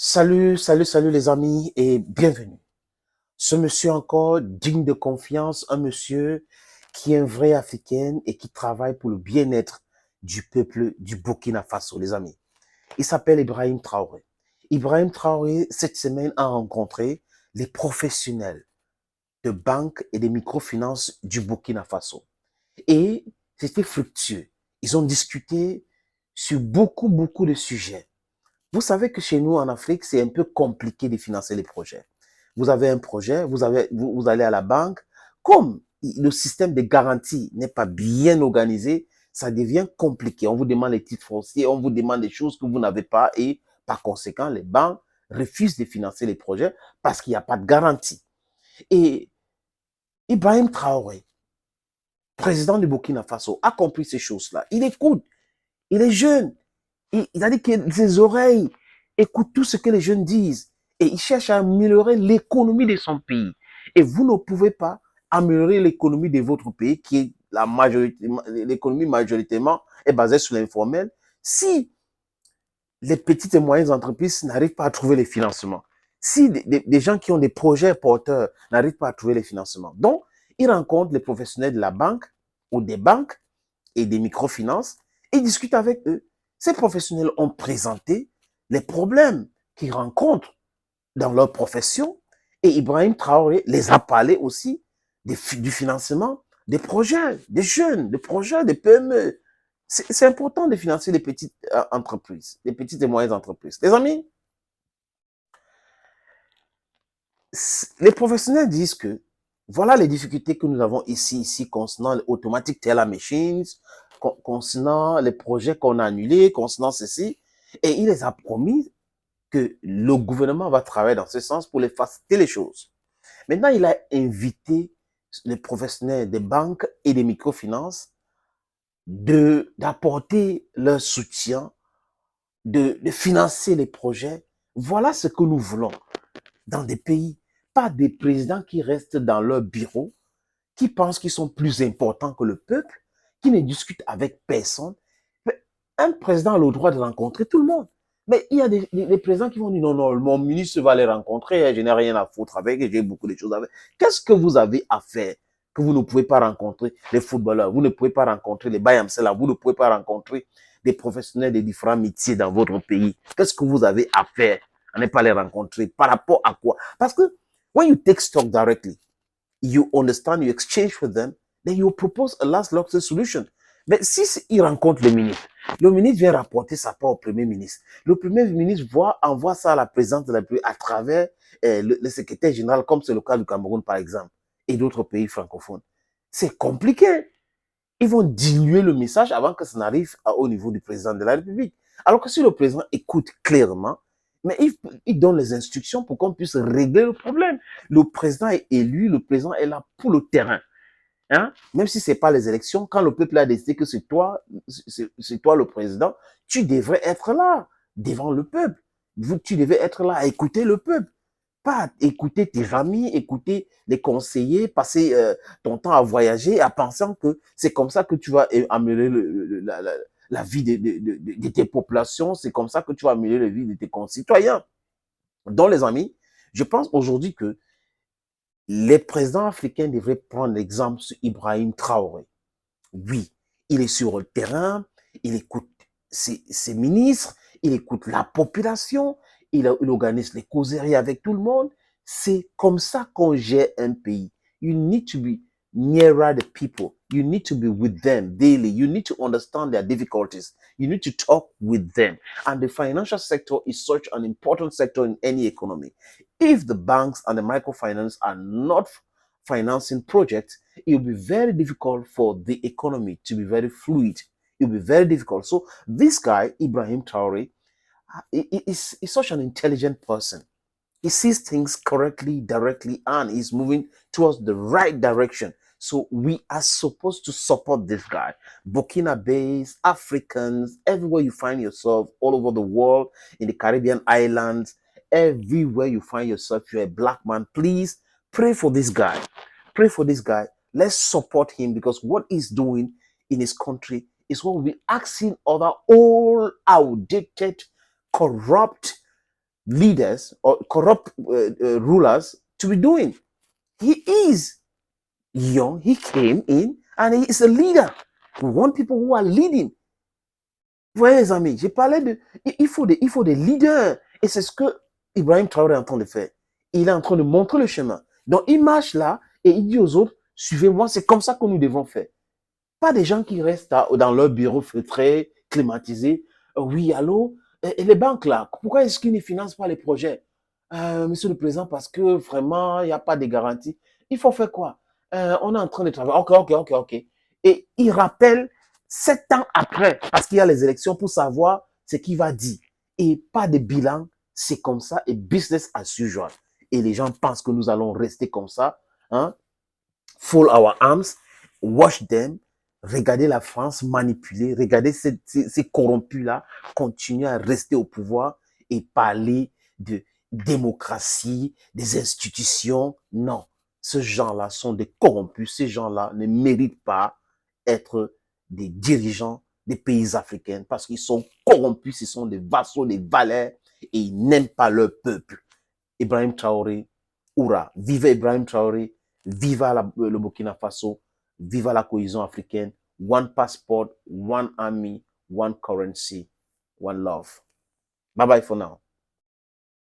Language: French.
Salut les amis et bienvenue. Ce monsieur encore digne de confiance, un monsieur qui est un vrai Africain et qui travaille pour le bien-être du peuple du Burkina Faso, les amis. Il s'appelle Ibrahim Traoré. Ibrahim Traoré, cette semaine, a rencontré les professionnels de banques et des microfinances du Burkina Faso. Et c'était fructueux. Ils ont discuté sur beaucoup de sujets. Vous savez que chez nous, en Afrique, c'est un peu compliqué de financer les projets. Vous avez un projet, vous allez à la banque. Comme le système de garantie n'est pas bien organisé, ça devient compliqué. On vous demande les titres fonciers, on vous demande des choses que vous n'avez pas et par conséquent, les banques refusent de financer les projets parce qu'il n'y a pas de garantie. Et Ibrahim Traoré, président du Burkina Faso, a compris ces choses-là. Il écoute, il est jeune, il a dit que ses oreilles écoutent tout ce que les jeunes disent et il cherche à améliorer l'économie de son pays. Et vous ne pouvez pas améliorer l'économie de votre pays, qui est l'économie majoritairement est basée sur l'informel, si les petites et moyennes entreprises n'arrivent pas à trouver les financements. Si des gens qui ont des projets porteurs n'arrivent pas à trouver les financements. Donc, ils rencontrent les professionnels de la banque ou des banques et des microfinances et discutent avec eux. Ces professionnels ont présenté les problèmes qu'ils rencontrent dans leur profession et Ibrahim Traoré les a parlé aussi du financement des projets, des jeunes, des projets, des PME. C'est important de financer les petites entreprises, les petites et moyennes entreprises. Les amis, les professionnels disent que voilà les difficultés que nous avons ici concernant l'automatic teller machines, concernant les projets qu'on a annulés, concernant ceci. Et il les a promis que le gouvernement va travailler dans ce sens pour les faciliter les choses. Maintenant, il a invité les professionnels des banques et des microfinances d'apporter leur soutien, de financer les projets. Voilà ce que nous voulons dans des pays, pas des présidents qui restent dans leur bureau, qui pensent qu'ils sont plus importants que le peuple, qui ne discutent avec personne. Un président a le droit de rencontrer tout le monde. Mais il y a des présidents qui vont dire non, mon ministre va les rencontrer, je n'ai rien à foutre avec, j'ai beaucoup de choses à faire. Qu'est-ce que vous avez à faire que vous ne pouvez pas rencontrer les footballeurs, vous ne pouvez pas rencontrer les Bayamsela, vous ne pouvez pas rencontrer des professionnels de différents métiers dans votre pays? Qu'est-ce que vous avez à faire à ne pas les rencontrer? Par rapport à quoi? Parce que when you take stock directly, you understand, you exchange with them, then you propose a last local solution. Mais si il rencontre le ministre vient rapporter ça part au Premier ministre. Le Premier ministre envoie ça à la présidente de la République à travers le secrétaire général, comme c'est le cas du Cameroun, par exemple, et d'autres pays francophones. C'est compliqué. Ils vont diluer le message avant que ça n'arrive au niveau du président de la République. Alors que si le président écoute clairement, mais il donne les instructions pour qu'on puisse régler le problème. Le président est élu, le président est là pour le terrain. Hein? Même si ce n'est pas les élections, quand le peuple a décidé que c'est toi le président, tu devrais être là, devant le peuple. Tu devais être là à écouter le peuple. Pas écouter tes amis, écouter les conseillers, passer ton temps à voyager, à pensant que c'est comme ça que tu vas améliorer la vie de tes populations, c'est comme ça que tu vas améliorer la vie de tes concitoyens. Donc, les amis, je pense aujourd'hui que les présidents africains devraient prendre l'exemple sur Ibrahim Traoré. Oui, il est sur le terrain, il écoute ses ministres, il écoute la population, il organise les causeries avec tout le monde. C'est comme ça qu'on gère un pays. You need to be nearer the people. You need to be with them daily. You need to understand their difficulties. You need to talk with them. And the financial sector is such an important sector in any economy. If the banks and the microfinance are not financing projects, it will be very difficult for the economy to be very fluid. It will be very difficult. So this guy, Ibrahim Traore, is such an intelligent person. He sees things correctly, directly, and is moving towards the right direction. So we are supposed to support this guy. Burkina Faso, Africans, everywhere you find yourself, all over the world, in the Caribbean islands, everywhere you find yourself, you're a black man, please pray for this guy. Pray for this guy. Let's support him because what he's doing in his country is what we're asking other all outdated, corrupt, leaders or corrupt rulers to be doing. He is young, he came in and he is a leader. We want people who are leading. Vous voyez les amis, j'ai parlé de... Il faut des leaders. Et c'est ce que Ibrahim Traoré est en train de faire. Il est en train de montrer le chemin. Donc il marche là et il dit aux autres, suivez-moi, c'est comme ça que nous devons faire. Pas des gens qui restent dans leur bureau feutré, climatisé. Oui, allô? Et les banques là, pourquoi est-ce qu'ils ne financent pas les projets? Monsieur le Président, parce que vraiment, il n'y a pas de garantie. Il faut faire quoi? On est en train de travailler. Ok. Et il rappelle 7 ans après, parce qu'il y a les élections pour savoir ce qu'il va dire. Et pas de bilan, c'est comme ça, et business as usual. Et les gens pensent que nous allons rester comme ça, hein? Fold our arms, watch them, regarder la France manipuler, regarder ces corrompus-là continuer à rester au pouvoir et parler de démocratie, des institutions. Non, ces gens-là sont des corrompus, ces gens-là ne méritent pas être des dirigeants des pays africains parce qu'ils sont corrompus, ce sont des vassaux, des valets et ils n'aiment pas leur peuple. Ibrahim Traoré, hurrah, vive Ibrahim Traoré, viva le Burkina Faso, viva la cohésion africaine, one passport, one army, one currency, one love. Bye bye for now.